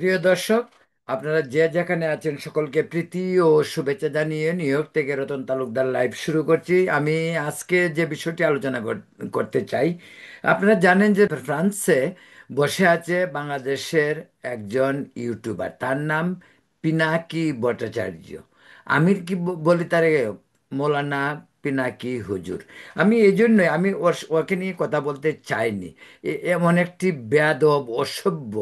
প্রিয় দর্শক, আপনারা যে যেখানে আছেন সকলকে প্রীতি ও শুভেচ্ছা জানিয়ে নিউ ইয়র্ক থেকে রতন তালুকদার লাইভ শুরু করছি। আমি আজকে যে বিষয়টি আলোচনা করতে চাই, আপনারা জানেন যে ফ্রান্সে বসে আছে বাংলাদেশের একজন ইউটিউবার, তার নাম পিনাকি ভট্টাচার্য। আমি কি বলি তারে, মৌলানা পিনাকি হুজুর। আমি এই জন্যই আমি ওকে নিয়ে কথা বলতে চাইনি। এমন একটি বেয়াদব অসভ্য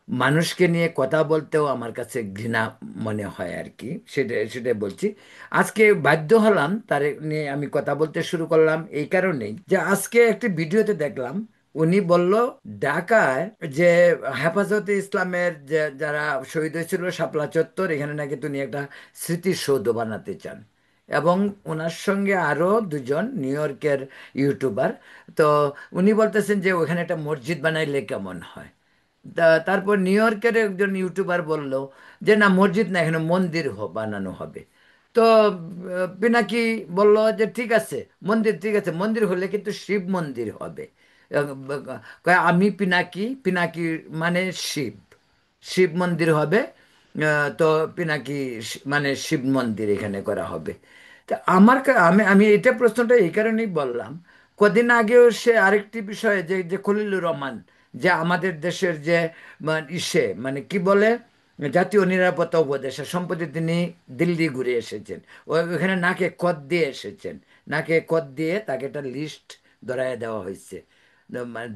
মানুষকে নিয়ে কথা বলতেও আমার কাছে ঘৃণা মনে হয় আর কি। সেটাই বলছি। আজকে বাধ্য হলাম তার নিয়ে আমি কথা বলতে শুরু করলাম এই কারণেই যে আজকে একটি ভিডিওতে দেখলাম উনি বলল ঢাকায় যে হেফাজতে ইসলামের যে যারা শহীদ হয়েছিল শাপলা চত্বর, এখানে নাকি তিনি একটা স্মৃতিসৌধ বানাতে চান, এবং ওনার সঙ্গে আরো দুজন নিউ ইয়র্কের ইউটিউবার। তো উনি বলতেছেন যে ওখানে একটা মসজিদ বানাইলে কেমন হয়। তারপর নিউ ইয়র্কের একজন ইউটিউবার বলল যে না, মসজিদ না, এখানে মন্দির বানানো হবে। তো পিনাকি বলল যে ঠিক আছে, মন্দির ঠিক আছে, মন্দির হলে কিন্তু শিব মন্দির হবে। কয়, আমি পিনাকি, পিনাকি মানে শিব, শিব মন্দির হবে। তো পিনাকি মানে শিব মন্দির এখানে করা হবে। তা আমি আমি এটা প্রশ্নটা এই কারণেই বললাম, কদিন আগেও সে আরেকটি বিষয়ে যে যে খলিলুর রহমান, যে আমাদের দেশের যে মানে কি বলে, জাতীয় নিরাপত্তা উপদেষ্টা, সম্প্রতি তিনি দিল্লি ঘুরে এসেছেন। ওখানে নাকে কদ দিয়ে এসেছেন। নাকে কদ দিয়ে তাকে একটা লিস্ট ধরায় দেওয়া হয়েছে।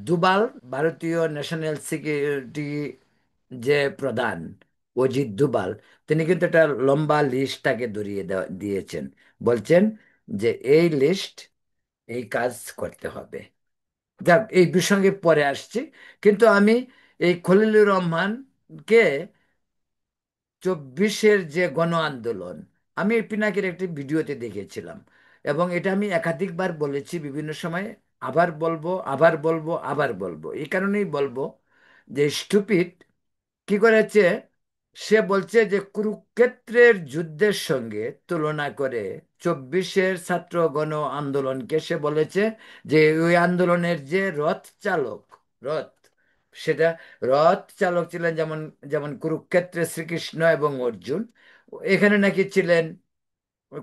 দুবাল, ভারতীয় ন্যাশনাল সিকিউরিটি যে প্রধান অজিত দুবাল, তিনি কিন্তু একটা লম্বা লিস্ট তাকে ধরিয়ে দিয়েছেন। বলছেন যে এই লিস্ট, এই কাজ করতে হবে। যাক, এই প্রসঙ্গে পরে আসছি। কিন্তু আমি এই খলিলুর রহমানকে, 24-এর যে গণ আন্দোলন, আমি এই পিনাকির একটি ভিডিওতে দেখেছিলাম, এবং এটা আমি একাধিকবার বলেছি বিভিন্ন সময়। আবার বলবো, আবার বলবো, আবার বলবো। এই কারণেই বলবো যে স্টুপিড কি করেছে, সে বলছে যে কুরুক্ষেত্রের যুদ্ধের সঙ্গে তুলনা করে 24-এর ছাত্র গণ আন্দোলনকে সে বলেছে যে ওই আন্দোলনের যে রথ চালক, রথ, সেটা রথ চালক ছিলেন যেমন, যেমন কুরুক্ষেত্রে শ্রীকৃষ্ণ এবং অর্জুন, এখানে নাকি ছিলেন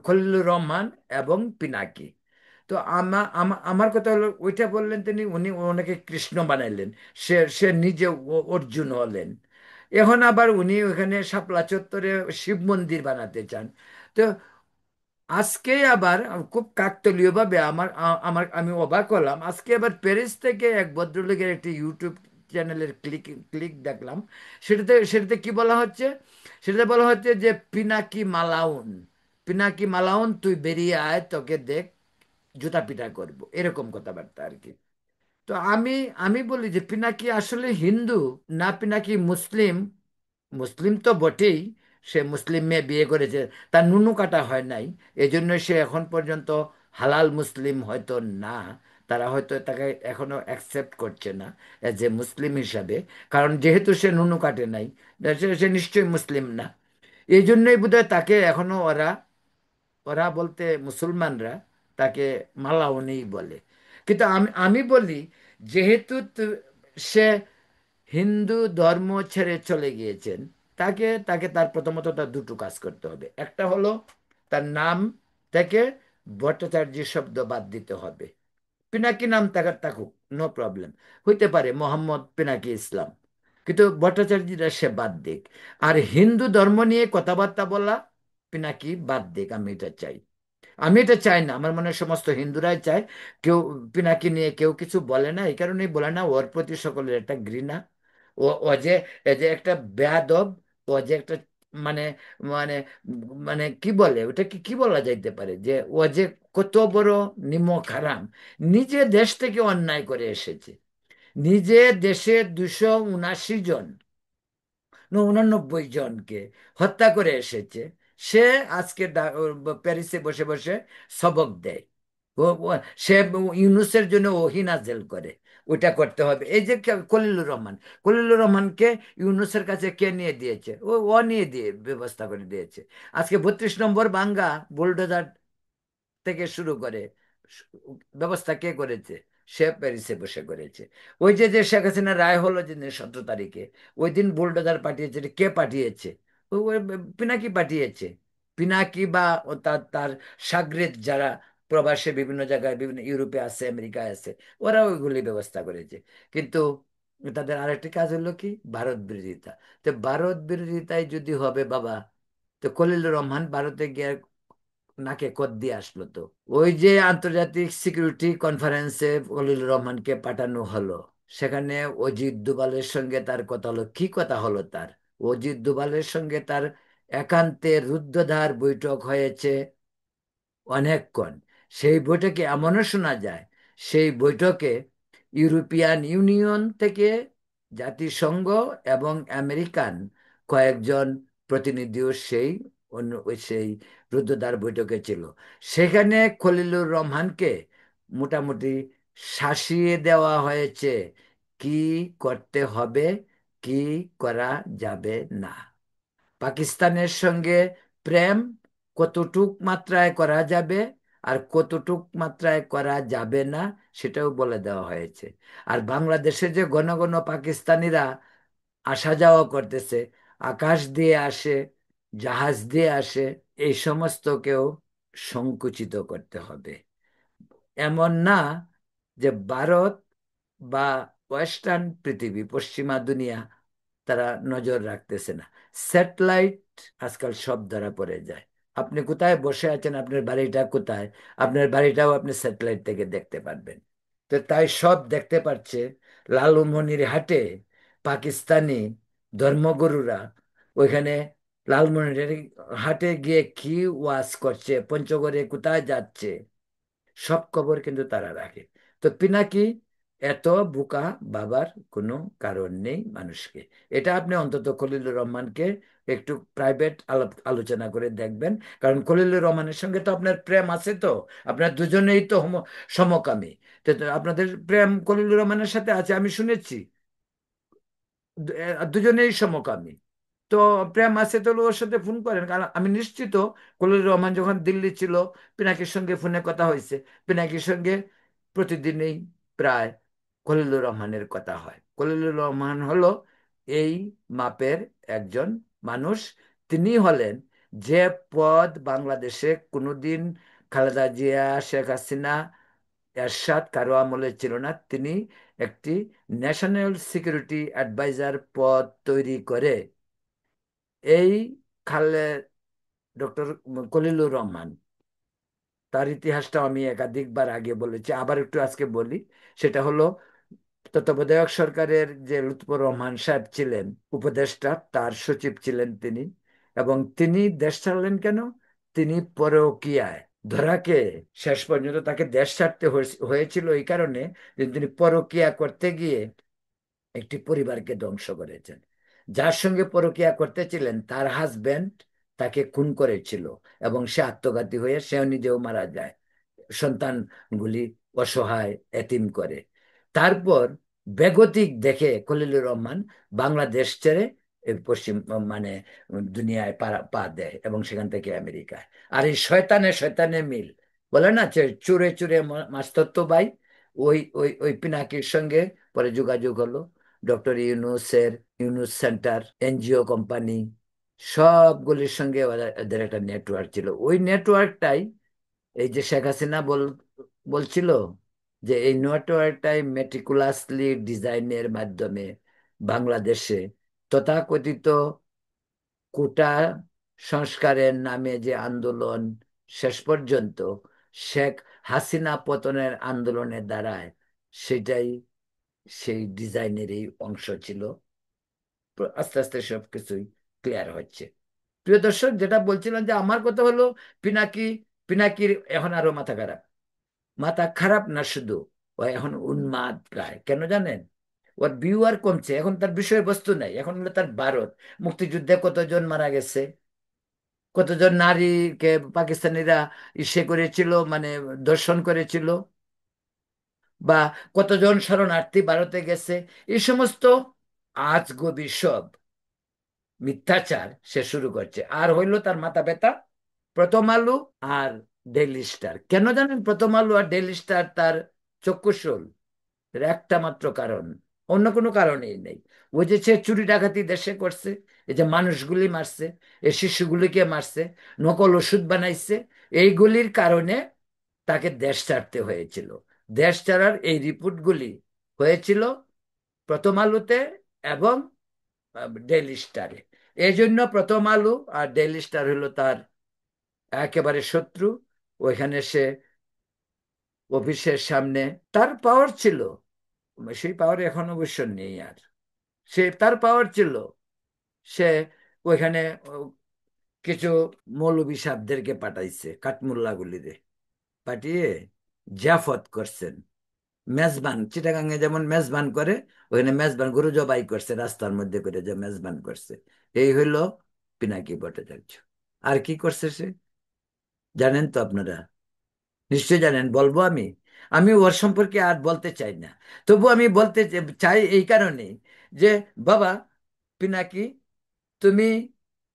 খলিলুর রহমান এবং পিনাকি। তো আমার কথা হলো, ওইটা বললেন তিনি, উনি ওনাকে কৃষ্ণ বানাইলেন, সে সে নিজে অর্জুন হলেন। এখন আবার উনি ওখানে শাপলা চত্বরে শিব মন্দির বানাতে চান। তো আজকে আবার খুব কাকতালীয় ভাবে আমি অবাক হলাম, আজকে আবার প্যারিস থেকে এক ভদ্রলোকের একটি ইউটিউব চ্যানেলের ক্লিক ক্লিক দেখলাম। সেটাতে কি বলা হচ্ছে, সেটাতে বলা হচ্ছে যে পিনাকি মালাউন, পিনাকি মালাউন তুই বেরিয়ে আয়, তোকে দেখ জুতা পিটা করবো, এরকম কথাবার্তা আর কি। তো আমি বলি যে পিনাকি আসলে হিন্দু, না পিনাকি মুসলিম? মুসলিম তো বটেই, সে মুসলিম মেয়ে বিয়ে করেছে, তার নুনু কাটা হয় নাই, এই জন্য সে এখন পর্যন্ত হালাল মুসলিম হয়তো না। তারা হয়তো তাকে এখনো অ্যাকসেপ্ট করছে না এজ এ মুসলিম হিসাবে, কারণ যেহেতু সে নুনু কাটে নাই, সে সে নিশ্চয়ই মুসলিম না। এই জন্যই বোধহয় তাকে এখনো ওরা, ওরা বলতে মুসলমানরা তাকে মালাউনি বলে। কিন্তু আমি আমি বলি, যেহেতু সে হিন্দু ধর্ম ছেড়ে চলে গিয়েছেন, তাকে তাকে তার প্রথমত তার দুটো কাজ করতে হবে। একটা হলো তার নাম থেকে ভট্টাচার্য শব্দ বাদ দিতে হবে। পিনাকি নাম তাকে থাকুক, নো প্রবলেম, হইতে পারে মোহাম্মদ পিনাকি ইসলাম, কিন্তু ভট্টাচার্যরা সে বাদ দিক। আর হিন্দু ধর্ম নিয়ে কথাবার্তা বলা পিনাকি বাদ দিক, আমি এটা চাই। আমি এটা চাই না, আমার মনে হয় সমস্ত হিন্দুরাই চায়। কেউ পিনাকি নিয়ে কেউ কিছু বলে না, এই কারণেই বলে না, ওর প্রতি সকলের একটা ঘৃণা। ও ও যে এ যে একটা বেয়াদব, ও যে একটা মানে মানে মানে কি বলে ওটা, কি কি বলা যাইতে পারে, যে ও যে কত বড় নিমক হারাম। নিজে দেশ থেকে অন্যায় করে এসেছে, নিজে দেশে 279 জন, না 89 জনকে হত্যা করে এসেছে। সে আজকে প্যারিসে বসে বসে সবক দেয়। সে ইউনুসের জন্য ওহি নাজেল করে, ওইটা করতে হবে। এই যে খলিলুর রহমান, খলিলুর রহমানকে ইউনুসের কাছে কে নিয়ে দিয়েছে? ও নিয়ে দিয়ে ব্যবস্থা করে দিয়েছে। আজকে 32 নম্বর বাঙ্গা বুলডোজার থেকে শুরু করে ব্যবস্থা কে করেছে? সে প্যারিসে বসে করেছে। ওই যে যে শেখ হাসিনা রায় হলো যে 17 তারিখে, ওই দিন বুলডোজার পাঠিয়েছে, এটা কে পাঠিয়েছে? ওই পিনাকি পাঠিয়েছে। পিনাকি বা তার তার সাগরেদ যারা প্রবাসে বিভিন্ন জায়গায়, বিভিন্ন ইউরোপে আছে, আমেরিকায় আছে, ওরা ওইগুলি ব্যবস্থা করেছে। কিন্তু তাদের আরেকটি কাজ হলো কি, ভারত বিরোধিতা। তো ভারত বিরোধিতায় যদি হবে বাবা, তো খলিলুর রহমান ভারতে গিয়ে নাকে কদ দিয়ে আসলো তো। ওই যে আন্তর্জাতিক সিকিউরিটি কনফারেন্সে খলিলুর রহমানকে পাঠানো হলো, সেখানে অজিত দোভালের সঙ্গে তার কথা হলো। কি কথা হলো তার? অজিত দোভালের সঙ্গে তার একান্তে রুদ্ধদ্বার বৈঠক হয়েছে অনেকক্ষণ। সেই বৈঠকে এমনও শোনা যায়, সেই বৈঠকে ইউরোপিয়ান ইউনিয়ন থেকে, জাতিসংঘ এবং আমেরিকান কয়েকজন প্রতিনিধিও সেই রুদ্ধদ্বার বৈঠকে ছিল। সেখানে খলিলুর রহমানকে মোটামুটি শাসিয়ে দেওয়া হয়েছে কি করতে হবে, কি করা যাবে না। পাকিস্তানের সঙ্গে প্রেম কতটুক মাত্রায় করা যাবে আর কতটুক মাত্রায় করা যাবে না, সেটাও বলে দেওয়া হয়েছে। আর বাংলাদেশে যে ঘন ঘন পাকিস্তানিরা আসা যাওয়া করতেছে, আকাশ দিয়ে আসে, জাহাজ দিয়ে আসে, এই সমস্তকেও সংকুচিত করতে হবে। এমন না যে ভারত বা ওয়েস্টার্ন পৃথিবী, পশ্চিমা দুনিয়া, তারা নজর রাখতেছে না। স্যাটেলাইট আজকাল সব ধরা পড়ে যায়। আপনি কোথায় বসে আছেন, আপনার বাড়িটা কোথায়, আপনার বাড়িটাও আপনি স্যাটেলাইট থেকে দেখতে পারবেন। তো তাই সব দেখতে পাচ্ছে। লালমনিরহাটে পাকিস্তানি ধর্মগুরুরা ওইখানে লালমনিরহাটে গিয়ে কি ওয়াজ করছে, পঞ্চগড়ে কোথায় যাচ্ছে, সব খবর কিন্তু তারা রাখে। তো পিনাকি এত বোকা বাবার কোনো কারণ নেই মানুষকে। এটা আপনি অন্তত খলিলুর রহমানকে একটু প্রাইভেট আলোচনা করে দেখবেন। কারণ খলিলুর রহমানের সঙ্গে তো আপনার প্রেম আছে, তো আপনার দুজনেই তো সমকামী। তো আপনাদের প্রেম খলিলুর রহমানের সাথে আছে, আমি শুনেছি। দুজনেই সমকামী। তো প্রেম আছে তো ওর সাথে ফোন করেন, কারণ আমি নিশ্চিত খলিলুর রহমান যখন দিল্লি ছিল, পিনাকির সঙ্গে ফোনে কথা হয়েছে। পিনাকির সঙ্গে প্রতিদিনই প্রায় খলিলুর রহমানের কথা হয়। খলিলুর রহমান হলো এই মাপের একজন মানুষ। তিনি হলেন যে পদ বাংলাদেশে কোনোদিন খালেদা জিয়া, শেখ হাসিনা, এরশাদ কারো আমলে ছিল না। তিনি একটি ন্যাশনাল সিকিউরিটি অ্যাডভাইজার পদ তৈরি করে এই খালে ডক্টর খলিলুর রহমান, তার ইতিহাসটা আমি একাধিকবার আগে বলেছি, আবার একটু আজকে বলি। সেটা হলো তত্ত্বাবধায়ক সরকারের যে লুৎফর রহমান সাহেব ছিলেন উপদেষ্টা, তার সচিব ছিলেন তিনি। এবং তিনি দেশ ছাড়লেন কেন? তিনি পরকীয়ায় ধরাকে, শেষ পর্যন্ত তাকে দেশ ছাড়তে হয়েছিল এই কারণে যে তিনি পরকীয়া করতে গিয়ে একটি পরিবারকে ধ্বংস করেছেন। যার সঙ্গে পরকীয়া করতেছিলেন তার হাজবেন্ড তাকে খুন করেছিল, এবং সে আত্মঘাতী হয়ে সেও নিজেও মারা যায়, সন্তানগুলি অসহায় এতিম করে। তারপর বেগতিক দেখে খলিলুর রহমান বাংলাদেশ ছেড়ে পশ্চিম মানে দুনিয়ায় পা পা দেয়, এবং সেখান থেকে আমেরিকায়। আর এই শয়তানে শয়তানে মিল, বলে না যে চুরে চুরে মাস্তত্ব ভাই, ওই ওই ওই পিনাকির সঙ্গে পরে যোগাযোগ হলো। ডক্টর ইউনুসের ইউনুস সেন্টার, এনজিও কোম্পানি, সবগুলির সঙ্গে ওদের একটা নেটওয়ার্ক ছিল। ওই নেটওয়ার্কটাই এই যে শেখ হাসিনা বলছিল যে এই নেটওয়ার্কটাই মেটিকুলাসলি ডিজাইনের মাধ্যমে বাংলাদেশে তথাকথিত কোটা সংস্কারের নামে যে আন্দোলন শেষ পর্যন্ত শেখ হাসিনা পতনের আন্দোলনে দাঁড়ায়, সেটাই সেই ডিজাইনেরই অংশ ছিল। আস্তে আস্তে সবকিছুই ক্লিয়ার হচ্ছে। প্রিয় দর্শক, যেটা বলছিলাম যে আমার কথা হলো পিনাকি, পিনাকির এখন আরো মাথা খারাপ। মাথা খারাপ না শুধু, ও এখন উন্মাদ প্রায়। কেন জানেন? ওর ভিউয়ার কমছে, এখন তার বিষয়বস্তু নাই, এখন হলো তার ভারত। মুক্তিযুদ্ধে কতজন মারা গেছে, কতজন নারীকে পাকিস্তানিরা ইসে করেছিল, মানে দর্শন করেছিল, বা কতজন শরণার্থী ভারতে গেছে, এই সমস্ত আজগুবি সব মিথ্যাচার সে শুরু করছে। আর হইলো তার মাথা ব্যথা প্রথম আলো আর ডেইলি স্টার। কেন জানেন প্রথম আলো আর ডেইলি স্টার তার চক্ষুশূল, এর একটা মাত্র কারণ, অন্য কোনো কারণেই নেই। ওই যে সে চুরি ডাকাতি দেশে করছে, এই যে মানুষগুলি মারছে, এই শিশুগুলিকে মারছে, নকল ওষুধ বানাইছে, এইগুলির কারণে তাকে দেশ ছাড়তে হয়েছিল। দেশ ছাড়ার এই রিপোর্টগুলি হয়েছিল প্রথম আলোতে এবং ডেইলি স্টারে। এই জন্য প্রথম আলো আর ডেইলি স্টার হলো তার একেবারে শত্রু। ওইখানে সে অফিসের সামনে, তার পাওয়ার ছিল, সেই পাওয়ার এখন অবশ্য নেই আর। সে তার পাওয়ার ছিল, সে ওইখানে কিছু মৌলবী সাহেবদেরকে পাঠাইছে, কাঠমুল্লাগুলিরে পাঠিয়ে জাফত করছেন, মেজবান, চিটাগাঙ্গে যেমন মেজবান করে, ওখানে মেজবান গরু জবাই করছে রাস্তার মধ্যে করে, যে মেজবান করছে। এই হইল পিনাকি ভট্টাচার্য। আর কি করছে সে জানেন তো আপনারা? নিশ্চয় জানেন, বলবো আমি? আমি ওর সম্পর্কে আর বলতে চাই না। তবু আমি বলতে চাই এই কারণে যে, বাবা পিনাকি, তুমি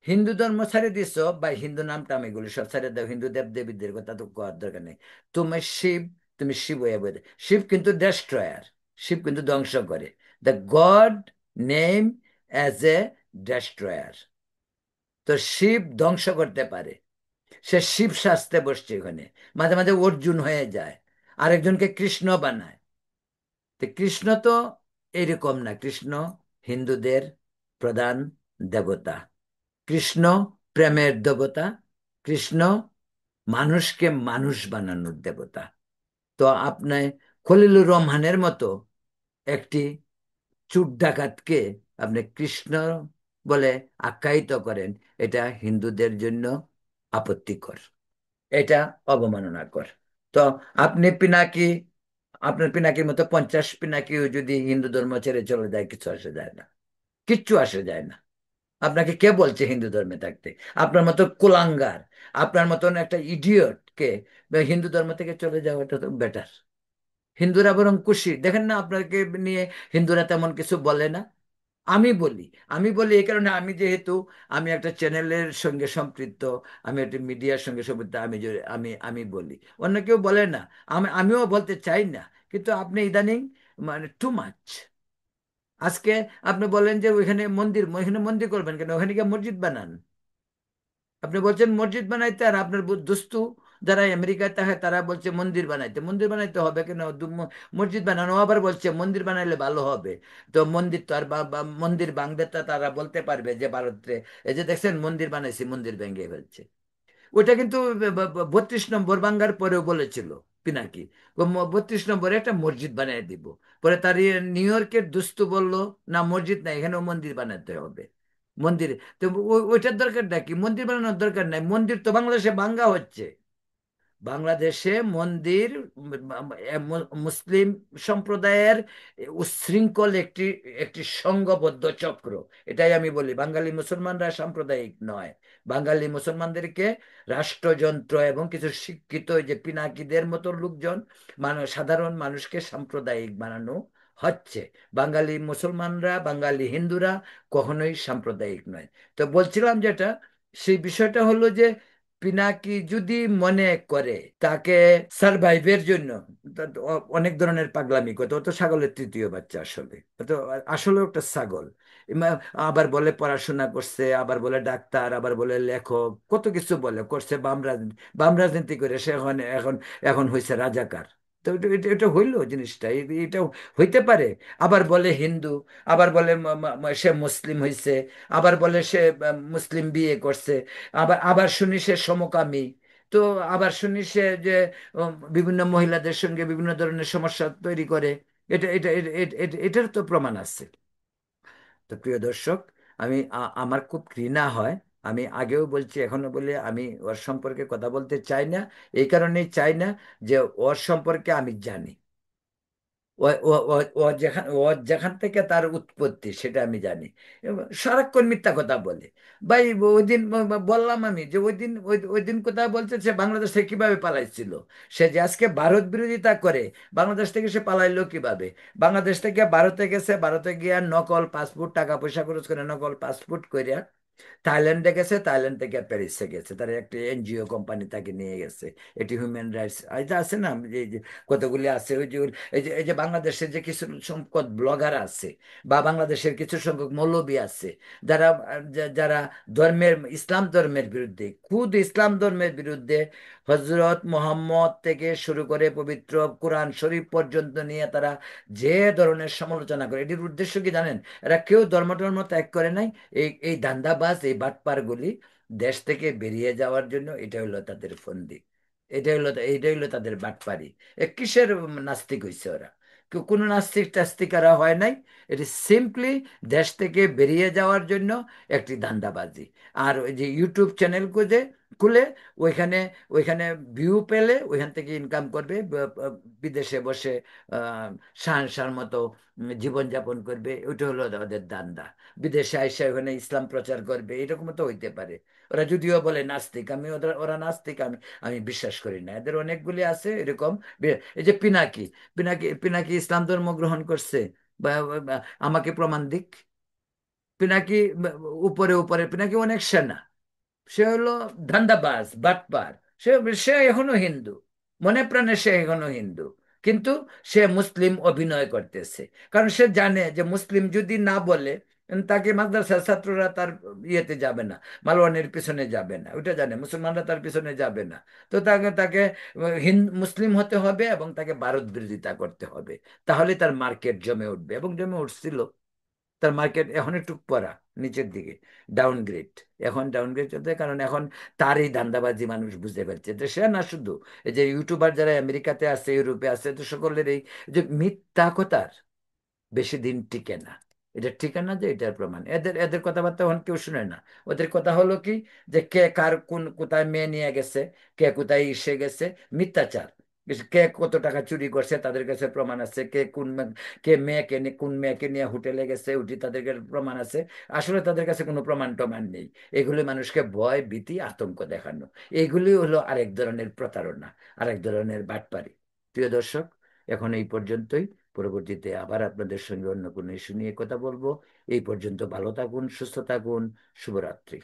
হিন্দু ধর্ম ছেড়ে দিছো, বা হিন্দু নামটা আমি এগুলো সব ছেড়ে দাও, হিন্দু দেব দেবীদের কথা তো করার দরকার নেই। তুমি শিব, তুমি শিব হয়ে বলে, শিব কিন্তু ডেস্ট্রয়ার, শিব কিন্তু ধ্বংস করে। The god name as a destroyer. তো শিব ধ্বংস করতে পারে, সে শিব সাজতে বসছে ওখানে, মাঝে মাঝে অর্জুন হয়ে যায়, আরেকজনকে কৃষ্ণ বানায়। তো কৃষ্ণ তো এরকম না, কৃষ্ণ হিন্দুদের প্রধান দেবতা, কৃষ্ণ প্রেমের দেবতা, কৃষ্ণ মানুষকে মানুষ বানানোর দেবতা। তো আপনি খলিলুর রহমানের মতো একটি চুর ডাকাতকে আপনি কৃষ্ণ বলে আখ্যায়িত করেন, এটা হিন্দুদের জন্য আপত্তিকর, এটা অবমাননাকর। তো আপনি পিনাকি, আপনার পিনাকির মতো 50 পিনাকিও যদি হিন্দু ধর্ম ছেড়ে চলে যায়, কিছু আসে যায় না, কিচ্ছু আসে যায় না। আপনাকে কে বলছে হিন্দু ধর্মে থাকতে? আপনার মতো কুলাঙ্গার, আপনার মতন একটা ইডিয়টকে হিন্দু ধর্ম থেকে চলে যাওয়াটা তো বেটার। হিন্দুরা বরং খুশি, দেখেন না আপনাকে নিয়ে হিন্দুরা তেমন কিছু বলে না। আমি বলি, আমি বলি এই কারণে, আমি যেহেতু আমি একটা চ্যানেলের সঙ্গে সম্পৃক্ত, আমি একটা মিডিয়ার সঙ্গে সম্পৃক্ত, আমি বলি, অন্য কেউ বলে না। আমিও বলতে চাই না, কিন্তু আপনি ইদানিং মানে টু মাচ। আজকে আপনি বলেন যে ওইখানে মন্দির, ওইখানে মন্দির করবেন কেন? ওখানে গিয়ে মসজিদ বানান। আপনি বলছেন মসজিদ বানাইতে, আর আপনার দুস্তু যারা আমেরিকায় থাকে তারা বলছে মন্দির বানাইতে। মন্দির বানাইতে হবে কেন? মসজিদ বানানো, আবার বলছে মন্দির বানাইলে ভালো হবে। তো মন্দির তো আর মন্দির ভাঙবে, তা তারা বলতে পারবে যে ভারতে এই যে দেখছেন মন্দির বানাইছি, মন্দির ভেঙে ফেলছে। ওইটা কিন্তু 32 নম্বর বাঙ্গার পরেও বলেছিল পিনাকি, 32 নম্বরে একটা মসজিদ বানিয়ে দিব। পরে তার নিউ ইয়র্কের দুস্তু বলল, না মসজিদ নাই, এখানেও মন্দির বানাতে হবে। মন্দির, তো ওইটার দরকারটা কি? মন্দির বানানোর দরকার নাই, মন্দির তো বাংলাদেশে ভাঙ্গা হচ্ছে। বাংলাদেশে মন্দির মুসলিম সম্প্রদায়ের উচ্ছৃঙ্খল একটি একটি সংঘবদ্ধ চক্র। এটাই আমি বলি, বাঙালি মুসলমানরা সাম্প্রদায়িক নয়। বাঙালি মুসলমানদেরকে রাষ্ট্রযন্ত্র এবং কিছু শিক্ষিত ওই যে পিনাকিদের মতো লোকজন, সাধারণ মানুষকে সাম্প্রদায়িক বানানো হচ্ছে। বাঙালি মুসলমানরা, বাঙালি হিন্দুরা কখনোই সাম্প্রদায়িক নয়। তো বলছিলাম যেটা, সেই বিষয়টা হলো যে, পিনাকি যদি মনে করে তাকে সারভাইভের জন্য, অনেক ধরনের পাগলামি করতে, ও তো ছাগলের তৃতীয় বাচ্চা আসলে, ও তো আসলে একটা ছাগল। আবার বলে পড়াশোনা করছে, আবার বলে ডাক্তার, আবার বলে লেখক, কত কিছু বলে করছে, বাম রাজনীতি করে সে এখন এখন এখন হয়েছে রাজাকার। তো এটা হইলো জিনিসটা, এটা হইতে পারে? আবার বলে হিন্দু, আবার বলে সে মুসলিম হয়েছে, আবার বলে সে মুসলিম বিয়ে করছে, আবার আবার শুনি সে সমকামী। তো আবার শুনি সে যে বিভিন্ন মহিলাদের সঙ্গে বিভিন্ন ধরনের সমস্যা তৈরি করে। এটার তো প্রমাণ আছে। তো প্রিয় দর্শক, আমার খুব ঘৃণা হয়, আমি আগেও বলছি এখনো বলি, আমি ওর সম্পর্কে কথা বলতে চাই না। এই কারণেই চাই না যে ওর সম্পর্কে আমি জানি। ও যেখান থেকে তার উৎপত্তি সেটা আমি জানি। এবং সারাক্ষণ মিথ্যা কথা বলে। ভাই ওই দিন বললাম আমি যে, ওই দিন ওই দিন কথা বলছে সে বাংলাদেশ থেকে কিভাবে পালাইছিল। সে যে আজকে ভারত বিরোধিতা করে, বাংলাদেশ থেকে সে পালাইলো কিভাবে? বাংলাদেশ থেকে ভারতে গেছে, ভারতে গিয়া নকল পাসপোর্ট, টাকা পয়সা খরচ করে নকল পাসপোর্ট করিয়া থাইল্যান্ডে গেছে, থাইল্যান্ড থেকে প্যারিসে গেছে, তার একটা এনজিও কোম্পানি তাকে নিয়ে গেছে। এটি হিউম্যান রাইটস এটা আছে না, যে কতগুলি আছে, ওই যে এই যে বাংলাদেশের যে কিছু সংখ্যক ব্লগার আছে, বা বাংলাদেশের কিছু সংখ্যক মৌলবী আছে, যারা যারা ধর্মের, ইসলাম ধর্মের বিরুদ্ধে, খুদ ইসলাম ধর্মের বিরুদ্ধে হজরত মোহাম্মদ থেকে শুরু করে পবিত্র কোরআন শরীফ পর্যন্ত নিয়ে তারা যে ধরনের সমালোচনা করে, এটির উদ্দেশ্য কি জানেন? এরা কেউ ধর্ম টর্ম ত্যাগ করে নাই। এই দান্দাবাজ, এই বাটপারগুলি দেশ থেকে বেরিয়ে যাওয়ার জন্য এটা হলো তাদের ফন্দি। এটা হলো তাদের বাটপারি। কিসের নাস্তিক হইছে ওরা? কোনো নাস্তিক টাস্তিক এরা হয় নাই। এটি সিম্পলি দেশ থেকে বেরিয়ে যাওয়ার জন্য একটি ধান্দাবাজি। আর ওই যে ইউটিউব চ্যানেল খুলে ওইখানে ওইখানে ভিউ পেলে ওইখান থেকে ইনকাম করবে, বিদেশে বসে শাহর মতো জীবনযাপন করবে, ওইটা হলো ওদের ধান্দা। বিদেশে আইসা ওখানে ইসলাম প্রচার করবে, এরকম তো হইতে পারে। ওরা যদিও বলে নাস্তিক, আমি ওরা নাস্তিক আমি আমি বিশ্বাস করি না। এদের অনেকগুলি আছে এরকম। এই যে পিনাকি, পিনাকি ইসলাম ধর্ম গ্রহণ করছে, বা আমাকে প্রমাণ দিক। পিনাকি উপরে উপরে পিনাকি অনেক সেনা, সে হলো ধান্দাবাজ বাটপার। সে সে এখনো হিন্দু, মনে প্রাণে সে এখনো হিন্দু, কিন্তু সে মুসলিম অভিনয় করতেছে। কারণ সে জানে যে মুসলিম যদি না বলে, তাকে মাদ্রাসার ছাত্ররা তার ইয়েতে যাবে না, মালওয়ানের পিছনে যাবে না, ওইটা জানে, মুসলমানরা তার পিছনে যাবে না। তো তাকে তাকে মুসলিম হতে হবে এবং তাকে ভারত বিরোধিতা করতে হবে, তাহলে তার মার্কেট জমে উঠবে, এবং জমে উঠছিল। তার মার্কেট এখন একটু পড়া, নিচের দিকে, ডাউনগ্রেড। এখন ডাউনগ্রেড চলতে, কারণ এখন তার এই ধান্দাবাজি মানুষ বুঝতে পারছে। তো সে না শুধু, এই যে ইউটিউবার যারা আমেরিকাতে আছে, ইউরোপে আছে, তো সকলের এই যে মিথ্যা কথার বেশি দিন টিকে না। এটা ঠিকানা না যে এটার প্রমাণ, এদের এদের কথাবার্তা এখন কেউ শুনে না। ওদের কথা হলো কি, যে কে কার কোন কোথায় মেয়ে নিয়ে গেছে, কে কোথায় এসে গেছে, মিথ্যাচার। কে কত টাকা চুরি করছে তাদের কাছে প্রমাণ আছে, কে মেয়েকে নিয়ে, কোন মেয়েকে নিয়ে হোটেলে গেছে, ওটি তাদের কাছে প্রমাণ আছে। আসলে তাদের কাছে কোনো প্রমাণ টমাণ নেই। এগুলি মানুষকে ভয় ভীতি আতঙ্ক দেখানো, এইগুলি হলো আরেক ধরনের প্রতারণা, আরেক ধরনের বাটপারি। প্রিয় দর্শক, এখন এই পর্যন্তই। পরবর্তীতে আবার আপনাদের সঙ্গে অন্য কোনো ইস্যু নিয়ে কথা বলবো। এই পর্যন্ত ভালো থাকুন, সুস্থ থাকুন। শুভরাত্রি।